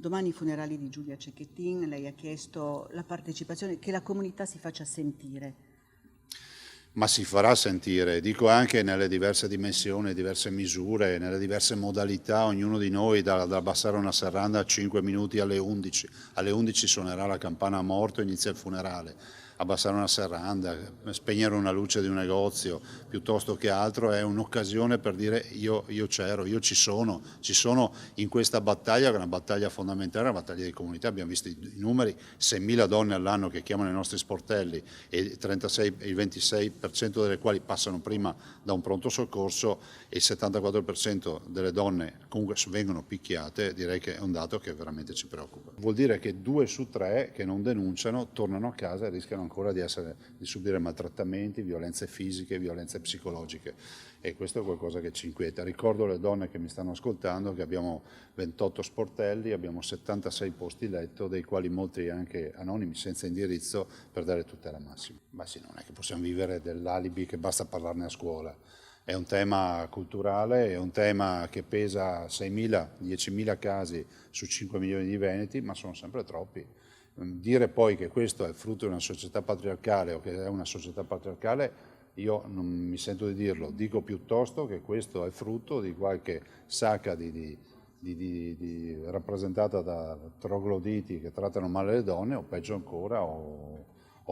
Domani i funerali di Giulia Cecchettin, lei ha chiesto la partecipazione, che la comunità si faccia sentire. Ma si farà sentire, dico anche nelle diverse dimensioni, diverse misure, nelle diverse modalità, ognuno di noi da abbassare una serranda a 5 minuti alle 11. Alle 11 suonerà la campana a morto e inizia il funerale. Abbassare una serranda, spegnere una luce di un negozio, piuttosto che altro, è un'occasione per dire io c'ero, io ci sono in questa battaglia, che è una battaglia fondamentale, una battaglia di comunità. Abbiamo visto i numeri, 6.000 donne all'anno che chiamano i nostri sportelli e il 26% delle quali passano prima da un pronto soccorso e il 74% delle donne comunque vengono picchiate. Direi che è un dato che veramente ci preoccupa. Vuol dire che 2 su 3 che non denunciano tornano a casa e rischiano ancora di subire maltrattamenti, violenze fisiche, violenze psicologiche, e questo è qualcosa che ci inquieta. Ricordo alle donne che mi stanno ascoltando che abbiamo 28 sportelli, abbiamo 76 posti letto, dei quali molti anche anonimi, senza indirizzo, per dare tutela massima. Ma sì, non è che possiamo vivere dell'alibi che basta parlarne a scuola. È un tema culturale, è un tema che pesa 6.000, 10.000 casi su 5 milioni di veneti, ma sono sempre troppi. Dire poi che questo è frutto di una società patriarcale o che è una società patriarcale, io non mi sento di dirlo, dico piuttosto che questo è frutto di qualche sacca rappresentata da trogloditi che trattano male le donne, o peggio ancora, o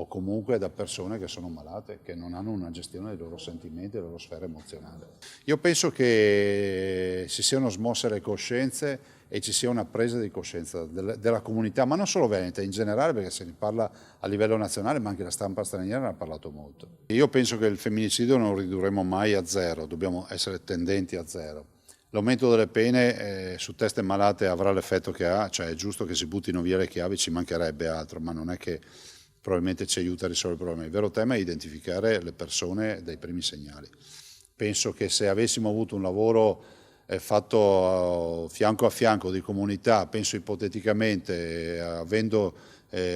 comunque da persone che sono malate, che non hanno una gestione dei loro sentimenti, della loro sfera emozionale. Io penso che si siano smosse le coscienze e ci sia una presa di coscienza della comunità, ma non solo veneta, in generale, perché se ne parla a livello nazionale, ma anche la stampa straniera ne ha parlato molto. Io penso che il femminicidio non lo ridurremo mai a zero, dobbiamo essere tendenti a zero. L'aumento delle pene su teste malate avrà l'effetto che ha, cioè è giusto che si buttino via le chiavi, ci mancherebbe altro, ma non è che probabilmente ci aiuta a risolvere il problema. Il vero tema è identificare le persone dai primi segnali. Penso che se avessimo avuto un lavoro fatto fianco a fianco di comunità, penso ipoteticamente, avendo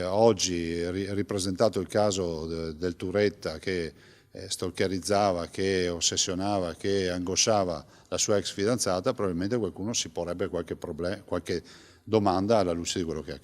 oggi ripresentato il caso del Turetta che stalkerizzava, che ossessionava, che angosciava la sua ex fidanzata, probabilmente qualcuno si porrebbe qualche domanda alla luce di quello che accade.